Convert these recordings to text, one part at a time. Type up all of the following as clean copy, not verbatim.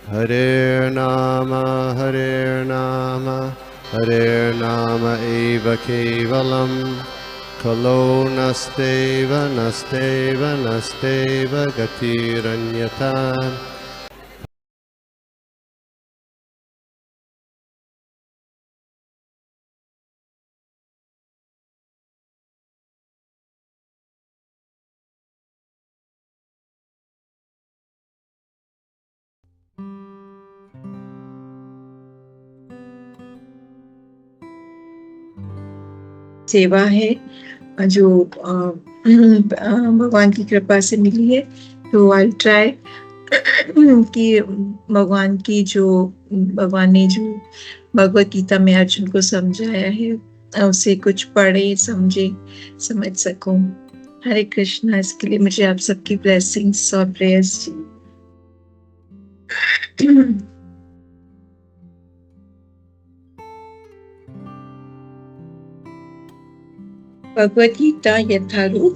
Hare Nama eva kevalam kalo nasteva gatiranyata. सेवा है जो भगवान की कृपा से मिली है, तो आई ट्राई कि भगवान ने जो भगवत गीता में अर्जुन को समझाया है उसे कुछ पढ़े समझे समझ सकूं। हरे कृष्णा। इसके लिए मुझे आप सबकी ब्लेसिंग्स और प्रेयर्स भगवत गीता यथारूप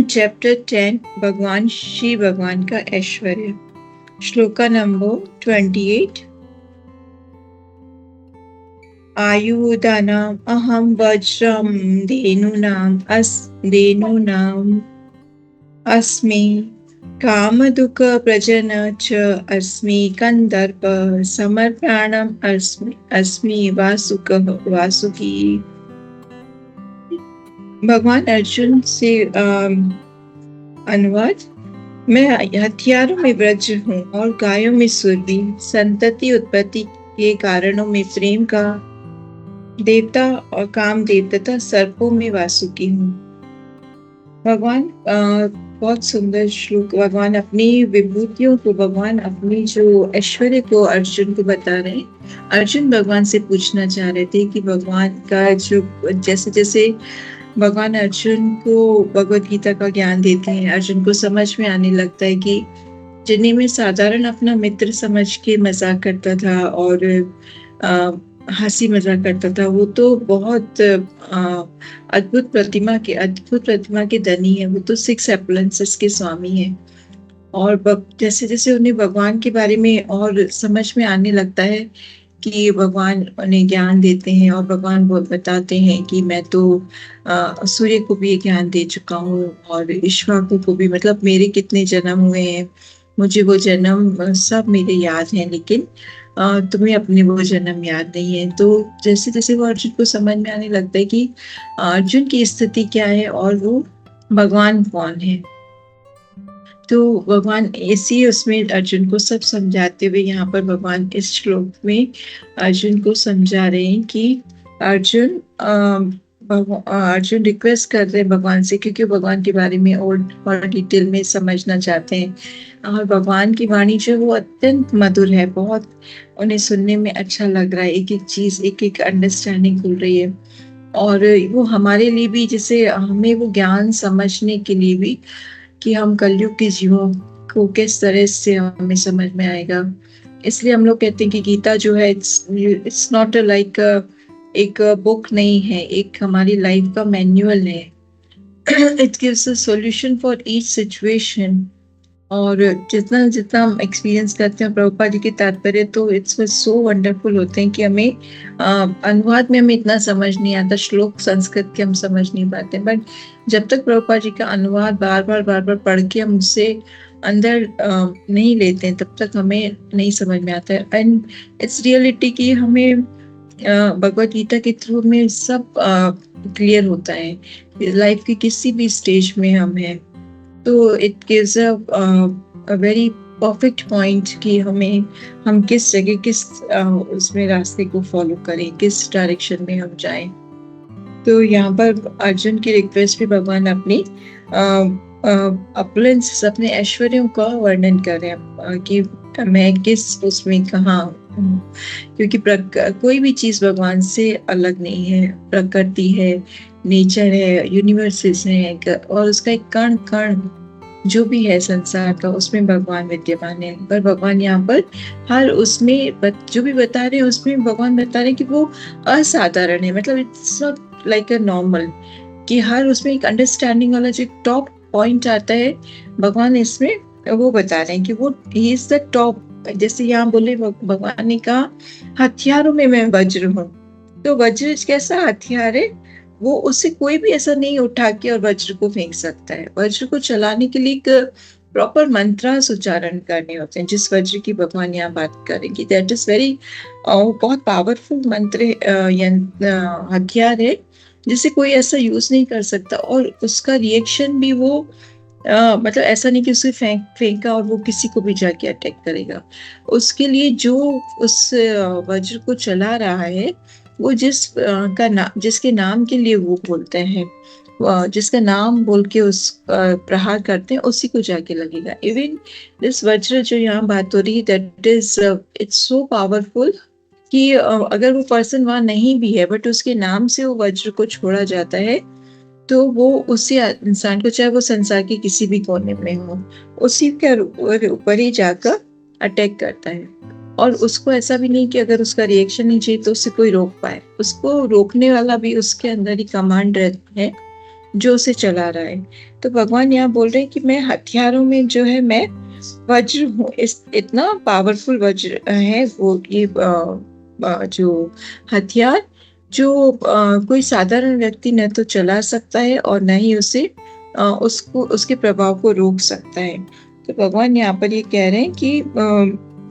चैप्टर 10 भगवान श्री भगवान का ऐश्वर्य। श्लोका नंबर 28। आयुधानाम अहम वज्रम धेनूनाम अस्मि कामदुःख प्रजन च अस्मि कंदर्प समर्पणम अस्मि वासुकी। भगवान अर्जुन से अनुवाद। मैं हथियारों में वज्र हूँ और गायों में सुरभि, संतति उत्पत्ति के कारणों में प्रेम का देवता और काम देव तथा सर्पों में वासुकी हूँ। भगवान बहुत सुंदर श्लोक। भगवान अपनी विभूतियों को, भगवान अपनी जो ऐश्वर्य को अर्जुन को बता रहे हैं। अर्जुन भगवान से पूछना चाह रहे थे कि भगवान का जो जैसे जैसे भगवान अर्जुन को भगवत गीता का ज्ञान देते हैं, अर्जुन को समझ में आने लगता है कि जिन्हें मैं साधारण अपना मित्र समझ के मजाक करता था और हंसी मजाक करता था, वो तो बहुत अद्भुत प्रतिमा के धनी है। वो तो 6 एप्लेंसेस के स्वामी है। और जैसे जैसे उन्हें भगवान के बारे में और समझ में आने लगता है कि भगवान उन्हें ज्ञान देते हैं और भगवान बताते हैं कि मैं तो सूर्य को भी ज्ञान दे चुका हूँ और ईश्वर को भी, मतलब मेरे कितने जन्म हुए हैं, मुझे वो जन्म सब मेरे याद हैं, लेकिन तुम्हें अपने वो जन्म याद नहीं है। तो जैसे जैसे वो अर्जुन को समझ में आने लगता है कि अर्जुन की स्थिति क्या है और वो भगवान कौन है, तो भगवान इसी उसमें अर्जुन को सब समझाते हुए यहाँ पर भगवान इस श्लोक में अर्जुन को समझा रहे हैं कि अर्जुन रिक्वेस्ट कर रहे हैं भगवान से, क्योंकि भगवान के बारे में और डिटेल में समझना चाहते हैं। और भगवान की वाणी जो वो अत्यंत मधुर है, बहुत उन्हें सुनने में अच्छा लग रहा है। एक एक चीज, एक एक अंडरस्टैंडिंग खुल रही है। और वो हमारे लिए भी, जैसे हमें वो ज्ञान समझने के लिए भी कि हम कलयुग के जीवों को किस तरह से हमें समझ में आएगा। इसलिए हम लोग कहते हैं कि गीता जो है इट्स नॉट लाइक एक बुक नहीं है, एक हमारी लाइफ का मैनुअल है। It gives a solution for each situation. और जितना जितना हम एक्सपीरियंस करते हैं प्रभुपाद जी के तात्पर्य, तो इट्स सो वंडरफुल होते हैं कि हमें अनुवाद में हमें इतना समझ नहीं आता, श्लोक संस्कृत के हम समझ नहीं पाते, बट जब तक प्रभुपाद जी का अनुवाद बार बार पढ़ के हम उससे अंदर नहीं लेते हैं, तब तक हमें नहीं समझ में आता है। एंड इट्स रियलिटी कि हमें भगवत गीता के थ्रू में सब क्लियर होता है, लाइफ के किसी भी स्टेज में हम हैं। तो it gives a very perfect point कि हम किस जगह, किस उसमें रास्ते को फॉलो करें, किस डायरेक्शन में हम जाएं। तो यहाँ पर अर्जुन की रिक्वेस्ट पे भगवान अपनी अपने ऐश्वर्यों का वर्णन कर रहे हैं कि मैं किस उसमें कहाँ हूँ, क्योंकि कोई भी चीज भगवान से अलग नहीं है। प्रकृति है, नेचर है, यूनिवर्सेस है, और उसका एक कण कण जो भी है संसार का, उसमें भगवान विद्यमान है। पर भगवान यहाँ पर हर उसमें जो भी बता रहे हैं, उसमें भगवान बता रहे हैं कि वो असाधारण है। मतलब it's not like a normal, कि हर उसमें एक अंडरस्टैंडिंग वाला जो टॉप पॉइंट आता है, भगवान इसमें वो बता रहे हैं कि वो ही इज द टॉप जैसे यहाँ बोले भगवान ने कहा हथियारों में मैं वज्र हूँ। तो वज्र कैसा हथियार है? वो उससे कोई भी ऐसा नहीं उठा के और वज्र को फेंक सकता है। वज्र को चलाने के लिए एक प्रॉपर मंत्रास उच्चारण करने होते हैं, जिस वज्र की भगवान यहाँ बात करेंगे। दैट इज वेरी बहुत पावरफुल मंत्र हथियार है, जिसे कोई ऐसा यूज नहीं कर सकता। और उसका रिएक्शन भी वो मतलब ऐसा नहीं कि उसे फेंका और वो किसी को भी जाके अटैक करेगा। उसके लिए जो उस वज्र को चला रहा है, वो जिसके नाम के लिए वो बोलते हैं, जिसका नाम बोल के उस प्रहार करते हैं, उसी को जाके लगेगा। इवन दिस वज्र जो यहाँ बात हो रही है, that is it's so powerful कि अगर वो पर्सन वहां नहीं भी है, बट उसके नाम से वो वज्र को छोड़ा जाता है, तो वो उसी इंसान को, चाहे वो संसार के किसी भी कोने में हो, उसी के ऊपर ही जाकर अटैक करता है। और उसको ऐसा भी नहीं कि अगर उसका रिएक्शन नहीं चाहिए तो उसे कोई रोक पाए। उसको रोकने वाला भी उसके अंदर ही कमांड रहता है जो उसे चला रहा है। तो भगवान यहाँ बोल रहे हैं कि मैं हथियारों में जो है मैं वज्र हूँ। इतना पावरफुल वज्र है वो, ये जो हथियार, जो कोई साधारण व्यक्ति न तो चला सकता है और न ही उसे उसको उसके प्रभाव को रोक सकता है। तो भगवान यहाँ पर ये कह रहे हैं कि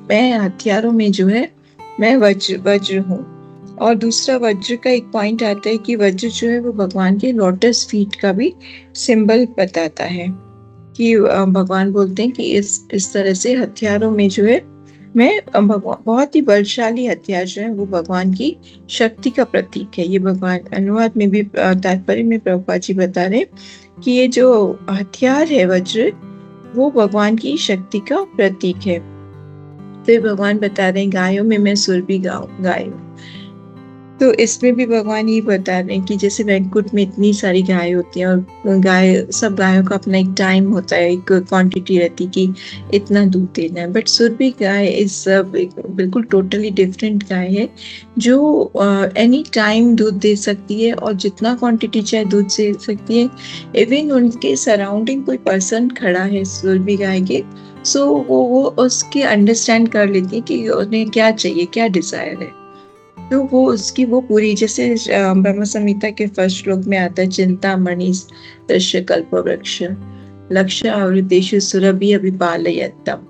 मैं हथियारों में जो है मैं वज्र हूँ। और दूसरा वज्र का एक पॉइंट आता है कि वज्र जो है वो भगवान के लोटस फीट का भी सिंबल बताता है, कि भगवान बोलते हैं कि इस तरह से हथियारों में जो है मैं बहुत ही बलशाली हथियार जो है वो भगवान की शक्ति का प्रतीक है। ये भगवान अनुवाद में भी तात्पर्य में प्रभुपाद जी बता रहे कि ये जो हथियार है वज्र, वो भगवान की शक्ति का प्रतीक है। फिर भगवान बता रहे हैं गायों में मैं सुर भी गाय हूँ। तो इसमें भी भगवान ये बता रहे हैं कि जैसे वैकुंठ में इतनी सारी गाय होती हैं, और सब गायों का अपना एक टाइम होता है, एक क्वांटिटी रहती कि इतना दूध देना है। बट सुरभि गाय इस बिल्कुल टोटली डिफरेंट गाय है, जो एनी टाइम दूध दे सकती है और जितना क्वांटिटी चाहे दूध दे सकती है। इवन उनके सराउंडिंग कोई पर्सन खड़ा है सुरभि गाय के, सो वो उसके अंडरस्टैंड कर लेती है कि उन्हें क्या चाहिए, क्या डिजायर है। तो वो उसकी वो पूरी, जैसे ब्रह्म संहिता के फर्स्ट श्लोक में आता है, चिंता मणि दृश्य कल्प वृक्ष लक्ष्य आवृतेषु सुरभि अभिपालयतम।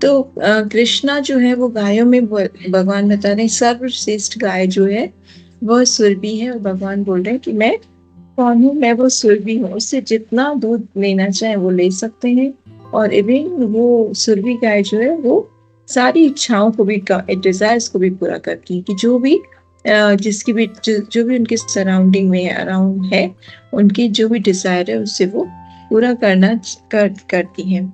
तो कृष्णा जो है वो गायों में भगवान बता रहे हैं सर्वश्रेष्ठ गाय जो है वह सुरभि है। और भगवान बोल रहे हैं कि मैं कौन हूँ? मैं वो सुरभि हूँ। उससे जितना दूध लेना चाहे वो ले सकते हैं। और इवन वो सुरभि गाय जो है वो सारी इच्छाओं को भी, डिजायर्स को भी पूरा करती है, कि जो भी जिसकी भी जो भी उनके सराउंडिंग में अराउंड है, उनकी जो भी डिजायर है उससे वो पूरा करती हैं।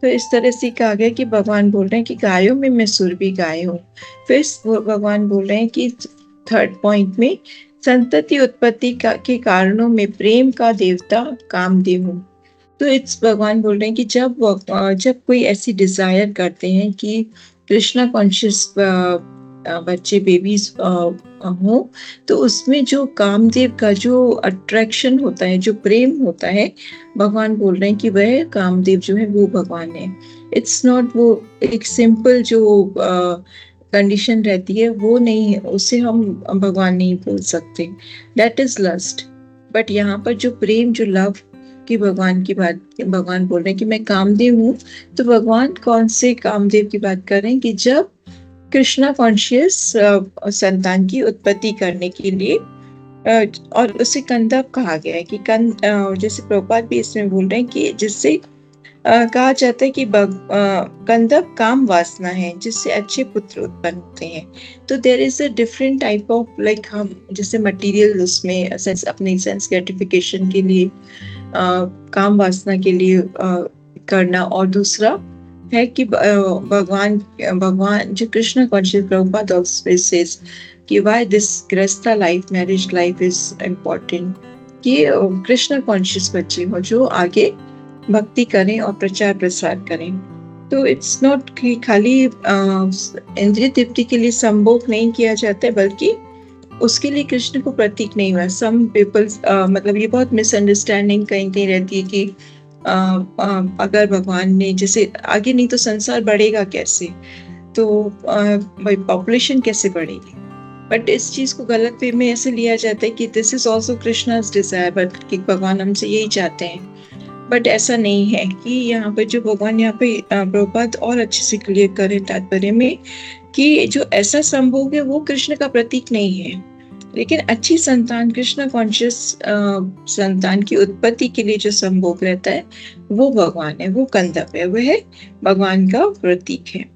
तो इस तरह से कहा गया कि भगवान बोल रहे हैं कि गायों में मैं सुरभि गाय हूँ। फिर भगवान बोल रहे हैं कि थर्ड पॉइंट में संतति उत्पत्ति के कारणों में प्रेम का देवता कामदेव हूँ। तो इट्स भगवान बोल रहे हैं कि जब कोई ऐसी डिजायर करते हैं कि कृष्णा कॉन्शियस बच्चे बेबीज हो, तो उसमें जो कामदेव का जो अट्रैक्शन होता है, जो प्रेम होता है, भगवान बोल रहे हैं कि वह कामदेव जो है वो भगवान है। इट्स नॉट वो एक सिंपल जो कंडीशन रहती है वो नहीं है, उसे हम भगवान नहीं बोल सकते, दैट इज लस्ट। बट यहाँ पर जो प्रेम, जो लव की भगवान की बात भगवान बोल रहे हैं कि मैं कामदेव हूँ। तो भगवान कौन से कामदेव की बात कर रहे हैं? कि जब कृष्णा कॉन्शियस संतान की उत्पत्ति करने के लिए, और उसे कंदप कहा गया है कि जैसे प्रभुपाद भी इसमें बोल रहे हैं कि जिससे कहा जाता है कि कंदप काम वासना है, जिससे अच्छे पुत्र उत्पन्न होते हैं। तो there is a different type of, like हम जैसे मटेरियल उसमें अपनी सेंस ग्रेटिफिकेशन के लिए काम वासना के लिए करना, और दूसरा है कि भगवान जो Krishna conscious Prabhupada also says कि why this grihastha life, marriage life is important, कि कृष्ण कॉन्शियस बच्चे हो जो आगे भक्ति करें और प्रचार प्रसार करें। तो इट्स नॉट कि खाली इंद्रिय तृप्ति के लिए संभोग नहीं किया जाता है, बल्कि उसके लिए कृष्ण को प्रतीक नहीं हुआ। सम पीपल्स मतलब ये बहुत मिसअंडरस्टैंडिंग कहीं रहती है कि अगर भगवान ने जैसे आगे नहीं तो संसार बढ़ेगा कैसे, तो भाई पॉपुलेशन कैसे बढ़ेगी। बट इस चीज को गलत वे में ऐसे लिया जाता है कि this is also Krishna's desire, but कि भगवान हमसे यही चाहते हैं। बट ऐसा नहीं है कि यहाँ पे जो भगवान यहाँ पे प्रभुपाद और अच्छे से क्लियर करे तात्पर्य में कि जो ऐसा संभोग है वो कृष्ण का प्रतीक नहीं है, लेकिन अच्छी संतान, कृष्ण कॉन्शियस संतान की उत्पत्ति के लिए जो संभोग रहता है वो भगवान है, वो कंदप है, वह भगवान का प्रतीक है।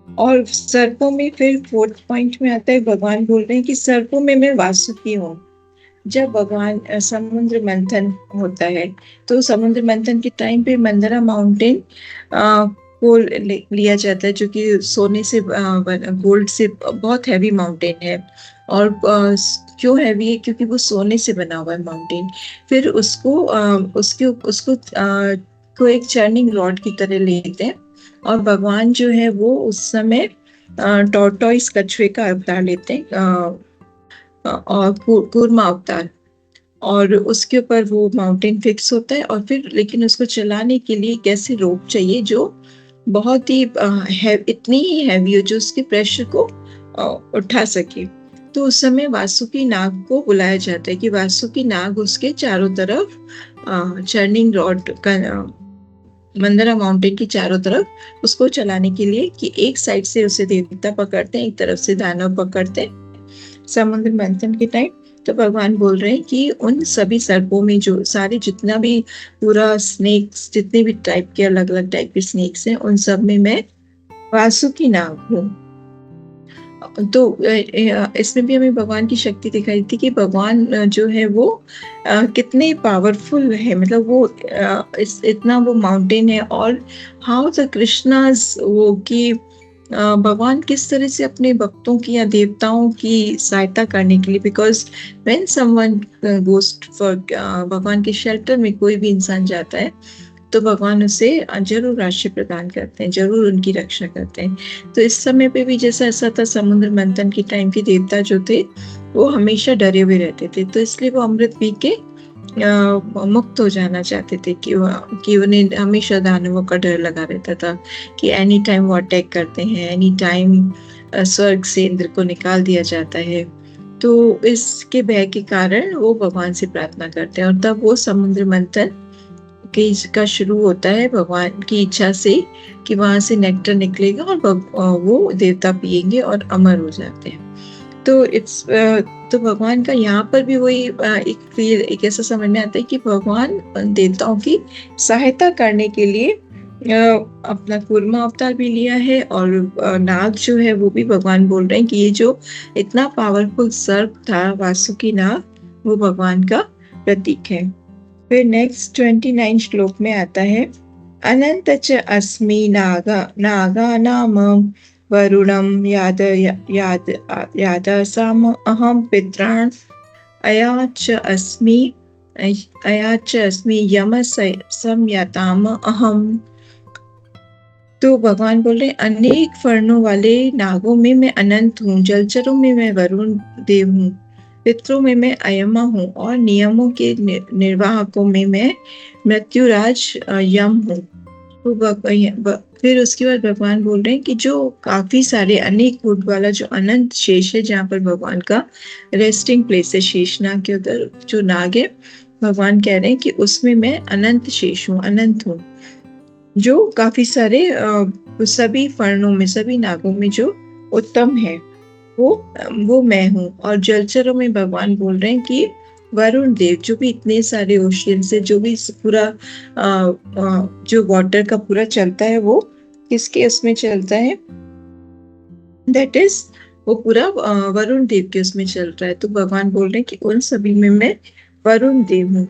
और सर्पों में फिर 4th पॉइंट में आता है, भगवान बोल रहे हैं कि सर्पों में मैं वासुकी हूँ। जब भगवान समुद्र मंथन होता है तो समुद्र मंथन के टाइम पे मंदरा माउंटेन को लिया जाता है, जो कि सोने से गोल्ड से बहुत हैवी माउंटेन है। और क्यों हैवी है? क्योंकि वो सोने से बना हुआ है माउंटेन। फिर उसको को एक चर्निंग रॉड की तरह लेते हैं, और भगवान जो है वो उस समय टॉर्टोइस कछुए का अवतार लेते हैं, और कूर्मा अवतार, और उसके ऊपर वो माउंटेन फिक्स होता है। और फिर लेकिन उसको चलाने के लिए एक ऐसी रोप चाहिए जो बहुत ही इतनी ही हैवी हो जो उसके प्रेशर को उठा सके। तो उस समय वासुकी नाग को बुलाया जाता है कि वासुकी नाग उसके चारों तरफ चर्निंग रॉड का मंदरा माउंटेन की चारों तरफ उसको चलाने के लिए, कि एक साइड से उसे देवता पकड़ते हैं, एक तरफ से दानव पकड़ते हैं समुद्र मंथन के टाइम। तो भगवान बोल रहे हैं कि उन सभी सर्पों में जो सारे जितना भी पूरा स्नेक्स, जितने भी टाइप के अलग अलग टाइप के स्नेक्स हैं, उन सब में मैं वासुकी नाग हूँ। तो इसमें भी हमें भगवान की शक्ति दिखाई थी कि भगवान जो है वो कितने पावरफुल है, मतलब वो इतना वो माउंटेन है। और हाउ द कृष्णाज वो कि भगवान किस तरह से अपने भक्तों की या देवताओं की सहायता करने के लिए, because when someone goes for भगवान के शेल्टर में कोई भी इंसान जाता है तो भगवान उसे जरूर राशि प्रदान करते हैं, जरूर उनकी रक्षा करते हैं। तो इस समय पे भी जैसा ऐसा था, समुद्र मंथन के टाइम के देवता जो थे वो हमेशा डरे हुए रहते थे, तो इसलिए वो अमृत पी के मुक्त हो जाना चाहते थे कि उन्हें हमेशा दानवों का डर लगा रहता था कि एनी टाइम वो अटैक करते हैं, एनी टाइम स्वर्ग से इंद्र को निकाल दिया जाता है। तो इसके भय के कारण वो भगवान से प्रार्थना करते हैं, और तब वो समुद्र मंथन का शुरू होता है भगवान की इच्छा से कि वहां से नेक्टर निकलेगा और वो देवता पिएंगे और अमर हो जाते हैं। तो भगवान का यहाँ पर भी वही एक ऐसा समझ में आता है कि भगवान देवताओं की सहायता करने के लिए अपना कूर्मा अवतार भी लिया है। और नाग जो है वो भी भगवान बोल रहे हैं कि ये जो इतना पावरफुल सर्प था वासुकी नाग, वो भगवान का प्रतीक है। फिर नेक्स्ट 29 श्लोक में आता है, अनंत च अस्मि नागा नाम वरुणम यादसाम अहम पितॄन् अयाच अस्मि यम संयताम अहम। तो भगवान बोल रहे अनेक वर्णों वाले नागों में मैं अनंत हूँ, जलचरों में मैं वरुण देव हूँ, पितरों में मैं अयमा हूँ, और नियमों के निर्वाहकों में मैं मृत्युराज यम हूँ। तो फिर उसके बाद भगवान बोल रहे हैं कि जो काफी सारे अनेक रूप वाला जो अनंत शेष है, जहाँ पर भगवान का रेस्टिंग प्लेस है, शेषनाग के उधर जो नाग है, भगवान कह रहे हैं कि उसमें मैं अनंत शेष हूँ, अनंत हूँ, जो काफी सारे सभी वर्णों में, सभी नागों में जो उत्तम है वो मैं हूँ। और जलचरों में भगवान बोल रहे हैं कि वरुण देव, जो भी इतने सारे ओशियन से जो भी पूरा जो वाटर का पूरा चलता है, वो किसके उसमें चलता है? दैट इज वो पूरा वरुण देव के उसमें चल रहा है। तो भगवान बोल रहे हैं कि उन सभी में मैं वरुण देव हूँ।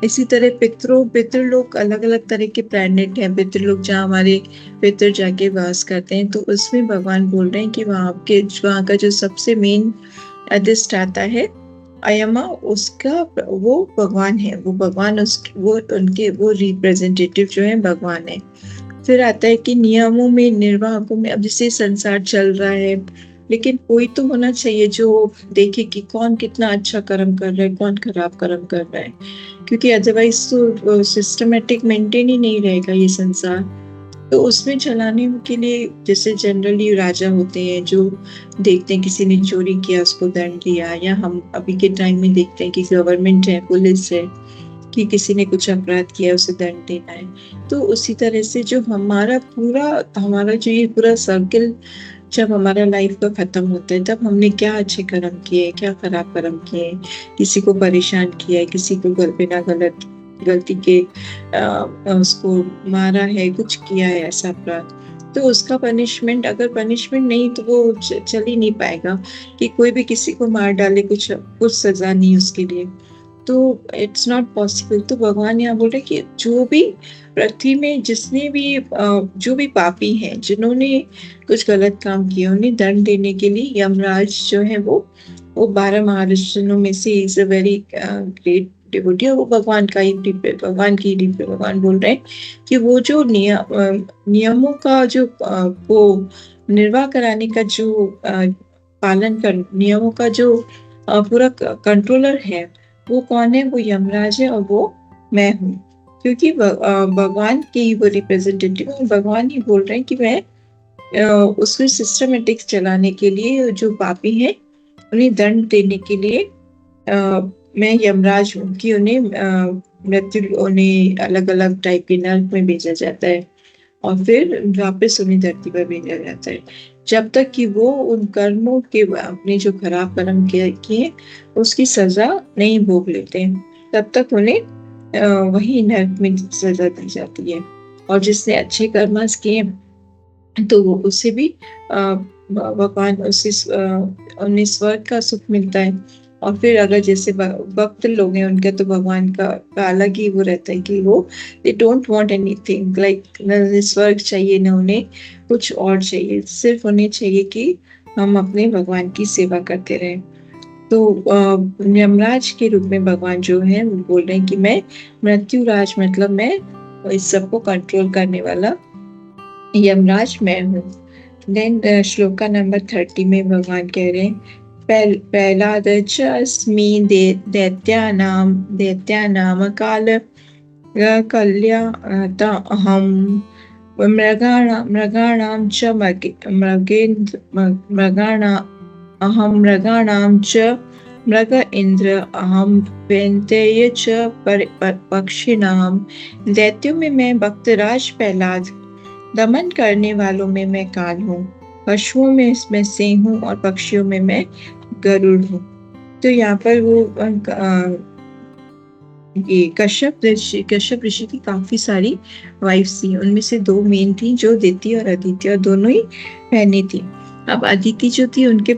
इसी तरह पितृलोक, अलग अलग तरह के प्लैनेट हैं पितृलोक, जहाँ हमारे पितृ जाके वास करते हैं। तो उसमें भगवान बोल रहे हैं कि वहाँ का जो सबसे मेन अधिष्ठाता है अयमा, उसका वो भगवान है, वो भगवान वो रिप्रेजेंटेटिव जो है भगवान है। फिर आता है कि नियमों में, निर्वाहकों में, अब जैसे संसार चल रहा है, लेकिन कोई तो होना चाहिए जो देखे कि कौन कितना अच्छा कर्म कर रहा है, कौन खराब कर्म कर रहा है, क्योंकि अदरवाइज तो सिस्टमेटिक मेंटेन ही नहीं रहेगा ये संसार। तो उसमें चलाने के लिए जैसे जनरली राजा होते हैं जो देखते हैं किसी ने चोरी किया उसको दंड दिया, या हम अभी के टाइम में देखते हैं कि गवर्नमेंट है, पुलिस है, कि किसी ने कुछ अपराध किया उसे दंड देना है। तो उसी तरह से जो हमारा जो ये पूरा सर्कल जब हमारा लाइफ का खत्म होता है, तब हमने क्या अच्छे कर्म किए, क्या खराब कर्म किए, किसी को परेशान किया है, किसी को बिना गलती के उसको मारा है, कुछ किया है ऐसा अपराध, तो उसका पनिशमेंट, अगर पनिशमेंट नहीं तो वो चल ही नहीं पाएगा कि कोई भी किसी को मार डाले, कुछ सजा नहीं उसके लिए, तो इट्स नॉट पॉसिबल। तो भगवान यहाँ बोल रहे कि जो भी पृथ्वी में जिसने भी जो भी पापी हैं, जिन्होंने कुछ गलत काम किया, उन्हें दंड देने के लिए यमराज जो है वो 12 महारिषियों में से is a very great devotee, और वो भगवान बोल रहे हैं कि वो जो नियमों का जो वो निर्वाह कराने का जो पालन कर, नियमों का जो पूरा कंट्रोलर है, वो कौन है? वो यमराज है, और वो मैं हूँ, क्योंकि भगवान की वो रिप्रेजेंटेटिव, और भगवान ही बोल रहे हैं कि मैं उसको सिस्टमेटिक्स चलाने के लिए जो पापी हैं उन्हें दंड देने के लिए मैं यमराज हूँ, कि उन्हें अलग अलग टाइप के नर्क में भेजा जाता है और फिर वापस उन्हें धरती पर भेजा जाता है, जब तक कि वो उन कर्मों के, अपने जो खराब कर्म किए उसकी सजा नहीं भोग लेते हैं, तब तक उन्हें वही नरक में सजा दी जाती है। और जिसने अच्छे कर्मास किए तो वो उसे भी भगवान उन्हें स्वर्ग का सुख मिलता है। और फिर अगर जैसे भक्त लोग हैं उनका तो भगवान का अलग ही वो रहता है कि वो they don't want anything like, न स्वर्ग चाहिए न उन्हें कुछ और चाहिए, सिर्फ उन्हें चाहिए कि हम अपने भगवान की सेवा करते रहें। तो यमराज के रूप में भगवान जो है वो बोल रहे हैं कि मैं मृत्युराज, मतलब मैं इस सबको कंट्रोल करने वाला यमराज मैं हूँ। देन श्लोका नंबर 30 में भगवान कह रहे हैं, प्रहलादस्मि दैत्यानाम कल्या अहम मृगाणां च मृग इंद्र अहम वैन्तेय च पक्षिणाम। दैत्यों में मैं भक्तराज प्रहलाद, दमन करने वालों में मैं काल हूँ, पशुओं में मैं सिंह हूँ, और पक्षियों में मैं गरुड़ हूँ। तो यहाँ पर वो ये कश्यप ऋषि की काफी सारी वाइफ्स थी, उनमें से 2 मेन थी जो दिति और अदिति, और दोनों ही बहनें थी। अब अदिति जो थी उनके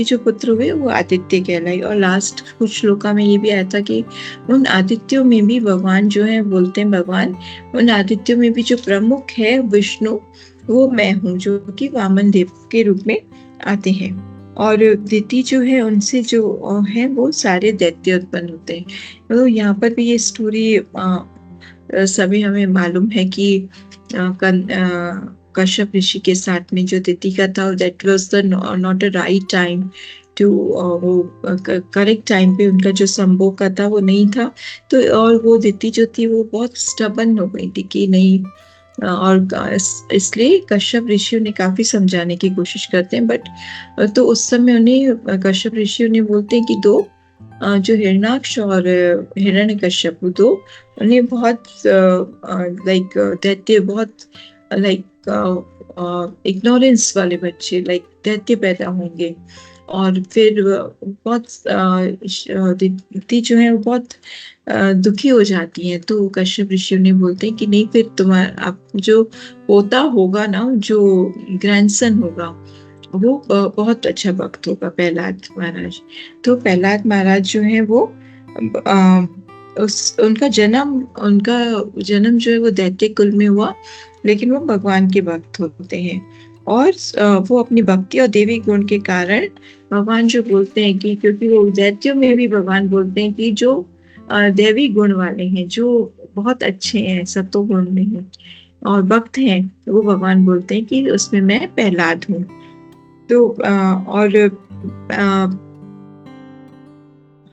जो पुत्र हुए वो आदित्य कहलाए। और लास्ट कुछ श्लोका में ये भी आया था कि उन आदित्यों में भी भगवान जो है बोलते हैं, भगवान उन आदित्यों में भी जो प्रमुख है विष्णु, वो मैं हूँ, जो कि वामन देव के रूप में आते हैं। और दिति जो है उनसे जो है वो सारे दैत्य उत्पन्न होते हैं। तो यहाँ पर भी ये स्टोरी सभी हमें मालूम है कि कश्यप ऋषि के साथ में जो दिति का था, that was the not a right time to, वो करेक्ट टाइम पे उनका जो संभोग का था वो नहीं था। तो और वो दिति जो थी वो बहुत स्टबन हो गई थी कि नहीं, और इसलिए कश्यप ऋषि ने काफी समझाने की कोशिश करते हैं, बट तो उस समय उन्हें कश्यप ऋषि ने बोलते हैं कि 2 जो हिरणाक्ष और हिरण्यकश्यप, 2 उन्हें बहुत लाइक दैत्य, बहुत लाइक इग्नोरेंस वाले बच्चे, लाइक दैत्य पैदा होंगे। और फिर बहुत दिति जो है वो बहुत दुखी हो जाती हैं। तो कश्यप ऋषि ने बोलते हैं कि नहीं, फिर तुम्हारा आप जो पोता होगा ना, जो ग्रैंडसन होगा, वो बहुत अच्छा भक्त होगा, प्रहलाद महाराज। तो प्रहलाद महाराज जो है वो उनका जन्म जो है वो दैत्य कुल में हुआ, लेकिन वो भगवान के भक्त होते हैं। और वो अपनी भक्ति और देवी गुण के कारण भगवान जो बोलते हैं कि, क्योंकि वो दैत्यों में भी भगवान बोलते हैं कि जो देवी गुण वाले हैं, जो बहुत अच्छे हैं, सतो गुण में हैं और भक्त हैं, वो भगवान बोलते हैं कि उसमें मैं प्रहलाद हूँ। तो और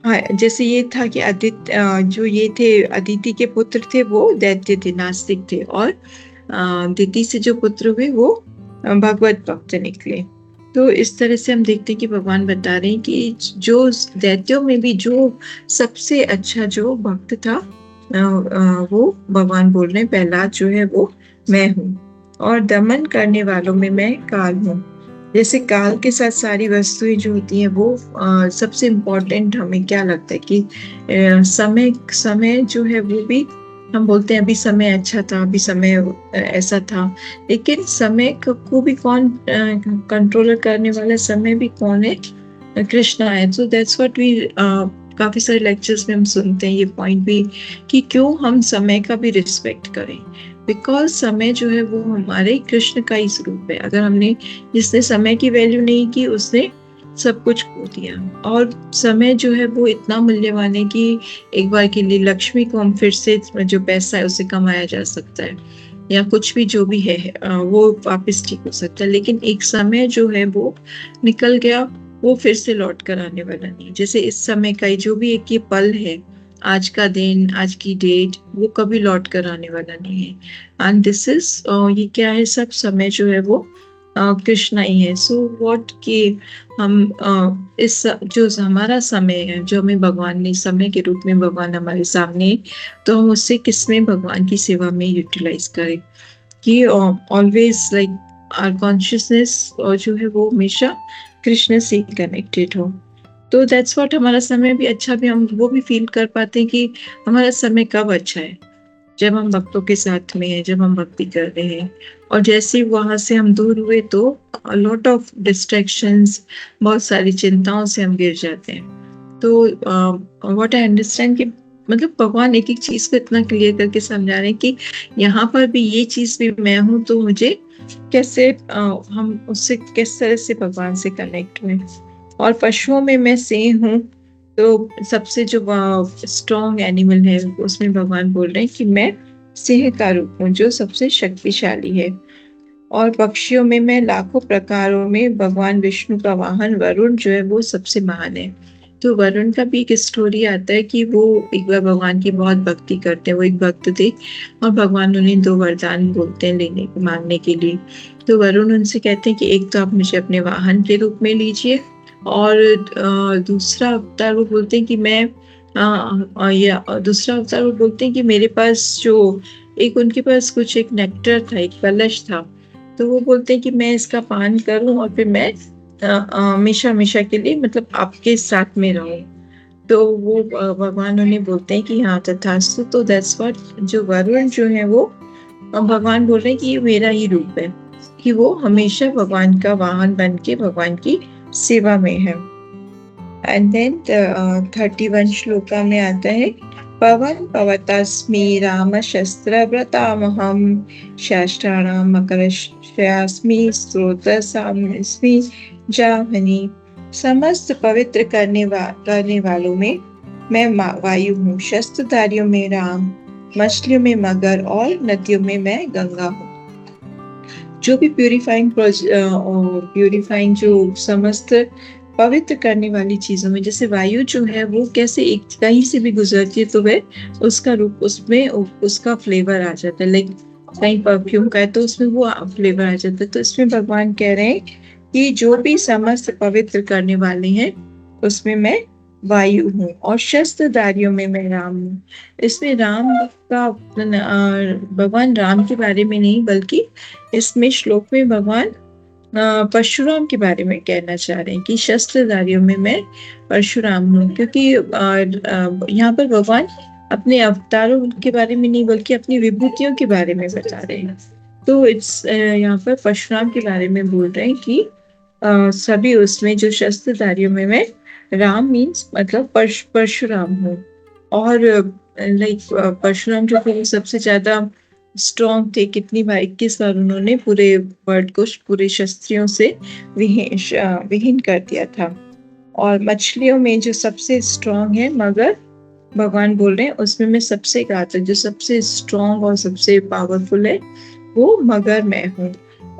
हाँ, जैसे ये था कि जो ये थे अदिति के पुत्र थे वो दैत्य थे, नास्तिक थे, और दिति से जो पुत्र हुए वो भगवत भक्त निकले। तो इस तरह से हम देखते हैं कि भगवान बता रहे हैं कि जो दैत्यों में भी जो सबसे अच्छा जो भक्त था वो भगवान बोल रहे हैं प्रहलाद जो है वो मैं हूँ, और दमन करने वालों में मैं काल हूँ। जैसे काल के साथ सारी वस्तुएं जो होती हैं वो सबसे इम्पोर्टेंट हमें क्या लगता है कि समय जो है वो भी हम बोलते हैं अभी समय अच्छा था, अभी समय ऐसा था, लेकिन समय को भी कौन कंट्रोल करने वाला, समय भी कौन है? कृष्णा है। सो दैट्स व्हाट वी काफी सारे लेक्चर्स में हम सुनते हैं ये पॉइंट भी कि क्यों हम समय का भी रिस्पेक्ट करें, बिकॉज समय जो है वो हमारे कृष्ण का ही स्वरूप है। अगर हमने जिसने समय की वैल्यू नहीं की उसने सब कुछ खो दिया। और समय जो है वो इतना मूल्यवान है कि एक बार के लिए लक्ष्मी को हम फिर से जो पैसा है उसे कमाया जा सकता है, या कुछ भी जो भी है वो वापस ठीक हो सकता है, लेकिन एक समय जो है वो निकल गया, वो फिर से लौट कर आने वाला नहीं। जैसे इस समय का जो भी एक ये पल है, आज का दिन, आज की डेट, वो कभी लौट कर आने वाला नहीं है। एंड दिस इज ये क्या है, सब समय जो है वो कृष्णा ही है। सो व्हाट कि हम इस जो हमारा समय है, जो हमें भगवान ने समय के रूप में भगवान हमारे सामने है, तो हम उससे किसमें भगवान की सेवा में यूटिलाइज करें कि ऑलवेज लाइक आवर कॉन्शियसनेस जो है वो हमेशा कृष्ण से कनेक्टेड हो। तो दैट्स व्हाट हमारा समय भी अच्छा भी हम वो भी फील कर पाते हैं कि हमारा समय कब अच्छा है, जब हम भक्तों के साथ में हैं, जब हम भक्ति कर रहे हैं। और जैसे वहां से हम दूर हुए तो लॉट ऑफ डिस्ट्रैक्शंस, बहुत सारी चिंताओं से हम गिर जाते हैं। तो व्हाट आई अंडरस्टैंड कि मतलब भगवान एक एक चीज को इतना क्लियर करके समझा रहे हैं कि यहाँ पर भी ये चीज भी मैं हूँ, तो मुझे कैसे हम उससे किस तरह से भगवान से कनेक्ट हुए। और पशुओं में मैं सिंह हूँ, तो सबसे जो स्ट्रॉन्ग एनिमल है उसमें भगवान बोल रहे हैं कि मैं सिंह का रूप हूँ जो सबसे शक्तिशाली है। और पक्षियों में मैं लाखों प्रकारों में भगवान विष्णु का वाहन वरुण जो है वो सबसे महान है। तो वरुण का भी एक स्टोरी आता है कि वो एक बार भगवान की बहुत भक्ति करते हैं। वो एक भक्त थे और भगवान उन्हें 2 वरदान बोलते हैं लेने मांगने के लिए। तो वरुण उनसे कहते हैं कि एक तो आप मुझे अपने वाहन के रूप में लीजिए, और दूसरा अवतार वो बोलते हैं कि मैं दूसरा अवतार वो बोलते हैं कि मेरे पास जो एक उनके पास कुछ एक नेक्टर था, एक कलश था, तो वो बोलते हैं कि मैं इसका पान करूं और फिर मैं हमेशा हमेशा के लिए मतलब आपके साथ में रहूं। तो वो भगवान उन्हें बोलते हैं कि हाँ तथास्तु। तो दैट्स व्हाट जो वरुण जो है वो भगवान बोल रहे हैं कि ये मेरा ही रूप है, कि वो हमेशा भगवान का वाहन बन के भगवान की सेवा में है। एंड देन 31 श्लोका में आता है पवन पवतस्मि राम शस्त्र व्रतामहम शास्त्राणाम मकरश्यास्मि स्रोतसाम्यस्मि जावनी। समस्त पवित्र करने वालों में मैं वायु हूँ, शस्त्रधारियों में राम, मछलियों में मगर और नदियों में मैं गंगा हूँ। जो भी प्यूरिफाइंग जो समस्त पवित्र करने वाली चीजों में, जैसे वायु जो है वो कैसे एक कहीं से भी गुजरती है तो वह उसका रूप, उसमें उसका फ्लेवर आ जाता है। लाइक कहीं परफ्यूम का है तो उसमें वो फ्लेवर आ जाता है। तो इसमें भगवान कह रहे हैं कि जो भी समस्त पवित्र करने वाले हैं उसमें मैं वायु हूँ, और शस्त्रधारियों में मैं राम हूँ। इसमें राम का भगवान राम के बारे में नहीं, बल्कि इसमें श्लोक में भगवान परशुराम के बारे में कहना चाह रहे हैं कि शस्त्रधारियों में मैं परशुराम हूँ। क्योंकि यहाँ पर भगवान अपने अवतारों के बारे में नहीं बल्कि अपनी विभूतियों के बारे में बता रहे हैं। तो इट्स यहाँ पर परशुराम के बारे में बोल रहे हैं कि सभी उसमें जो शस्त्रधारियों में मैं राम मीन्स मतलब परशुराम हूँ। और लाइक परशुराम जो थे सबसे ज्यादा स्ट्रॉन्ग थे। कितनी बार 21 बार उन्होंने पूरे वर्ल्ड को पूरे शस्त्रियों से विहीन कर दिया था। और मछलियों में जो सबसे स्ट्रॉन्ग है मगर, भगवान बोल रहे हैं उसमें मैं सबसे घातक, जो सबसे स्ट्रॉन्ग और सबसे पावरफुल है वो मगर मैं हूँ।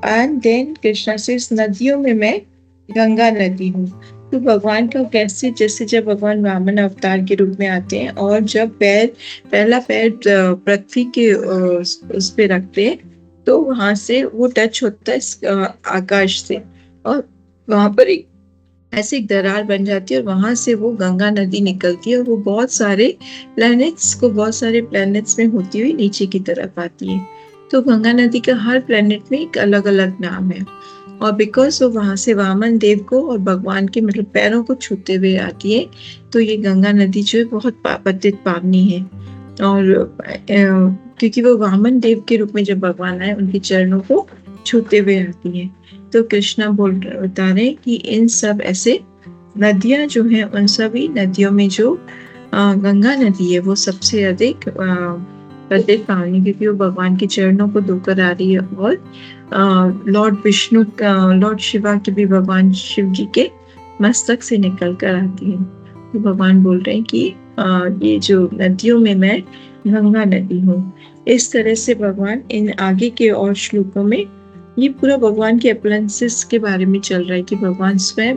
एंड देन कृष्णा से इस नदियों में मैं गंगा नदी हूँ। तो भगवान का कैसे, जैसे जब भगवान वामन अवतार के रूप में आते हैं और जब पहला पैर पृथ्वी के उस पे रखते हैं तो वहां से वो टच होता है आकाश से, और वहां पर एक ऐसे एक दरार बन जाती है, और वहां से वो गंगा नदी निकलती है, और वो बहुत सारे प्लैनेट्स में होती हुई नीचे की तरफ आती है। तो गंगा नदी का हर प्लैनेट में एक अलग अलग नाम है, और बिकॉज वो वहां से वामन देव को और भगवान के मतलब पैरों को छूते हुए आती है, तो ये गंगा नदी जो है बहुत पतित पावनी है। और क्योंकि वो वामन देव के रूप में जब भगवान आए, उनके चरणों को छूते हुए आती है। तो कृष्णा बता रहे हैं कि इन सब ऐसे नदियां जो हैं, उन सभी नदियों में जो गंगा नदी है वो सबसे अधिक पतित पावनी, क्योंकि वो भगवान के चरणों को धोकर आ रही है, और लॉर्ड शिवा के भी भगवान शिव जी के मस्तक से निकल कर आती है। तो भगवान बोल रहे हैं कि ये जो नदियों में मैं गंगा नदी हूँ। इस तरह से भगवान इन आगे के और श्लोकों में ये पूरा भगवान के अपलायंसेस के बारे में चल रहा है, कि भगवान स्वयं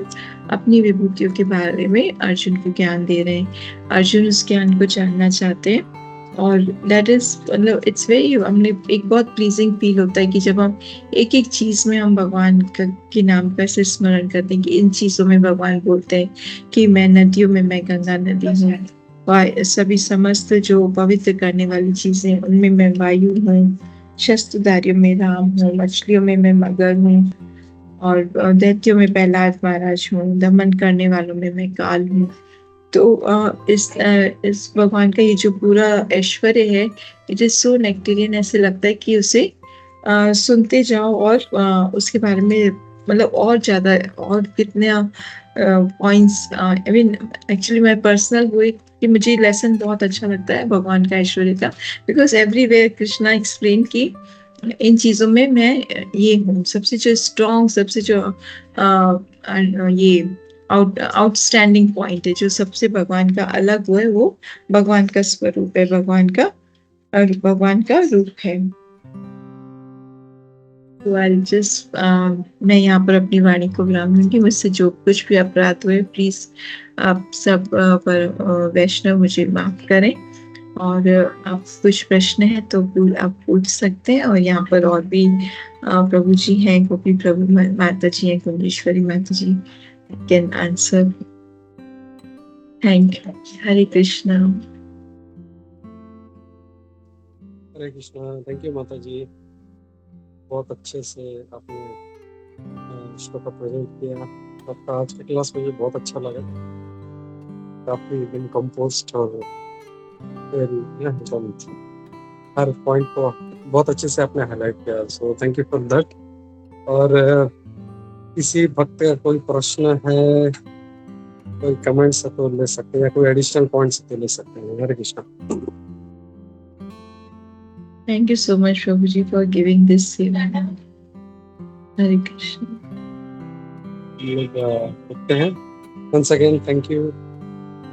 अपनी विभूतियों के बारे में अर्जुन को ज्ञान दे रहे हैं। अर्जुन उस ज्ञान को जानना चाहते हैं, और दैट इज मतलब इट्स वेरी, हमने एक बहुत प्लीजिंग फील होता है कि जब हम एक एक चीज में हम भगवान के नाम का ऐसे स्मरण करते हैं, कि इन चीजों में भगवान बोलते हैं कि मैं नदियों में मैं गंगा नदी हूँ, सभी समस्त जो पवित्र करने वाली चीजें उनमें मैं वायु हूँ, शस्त्रधारियों में राम हूँ, मछलियों में मैं मगर हूँ, और दैत्यों में प्रहलाद महाराज हूँ, दमन करने वालों में मैं काल हूँ। तो इस भगवान का ये जो पूरा ऐश्वर्य है, इट इज सो नेक्टेरियन, ऐसे लगता है कि उसे सुनते जाओ, और उसके बारे में मतलब और ज्यादा और कितने points, I mean actually my personal वो एक कि मुझे लेसन बहुत अच्छा लगता है भगवान का ऐश्वर्य का, बिकॉज एवरीवेयर कृष्णा एक्सप्लेन की इन चीजों में मैं ये हूँ, सबसे जो स्ट्रॉन्ग, सबसे जो ये आउटस्टैंडिंग पॉइंट है, जो सबसे भगवान का अलग वो है, वो भगवान का स्वरूप है, भगवान का रूप है। तो आई जस्ट मैं यहाँ पर अपनी वाणी को विराम दूंगी। मुझसे जो कुछ भी अपराध हुए, प्लीज आप सब पर वैष्णव मुझे माफ करें, और आप कुछ प्रश्न है तो आप पूछ सकते हैं, और यहाँ पर और भी प्रभु जी हैं, गोपी प्रभु माता जी हैं, कुंडेश्वरी माता ji can answer. Thank you. Hare Krishna. Hare Krishna. Thank you माता जी, बहुत अच्छे से आपने इसको प्रेजेंट किया। आपका आज का क्लास मुझे बहुत अच्छा लगा, काफी एकदम कंपोस्ट और हर पॉइंट को बहुत अच्छे से आपने हाईलाइट किया, so thank you for that. और किसी भक्त का कोई प्रश्न है, कोई कमेंट्स है तो ले सकते हैं, या कोई एडिशनल पॉइंट्स तो ले सकते हैं। हरे Krishna. Thank you so much, Prabhuji, for giving this seminar. Hare Krishna. लोग देखते हैं। Once again, thank you.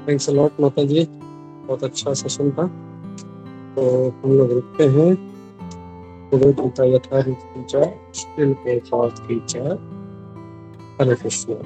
Thanks a lot, माता जी, बहुत अच्छा सेशन था। तो हम लोग रुकते हैं। यथा रीति हरे कृष्णा।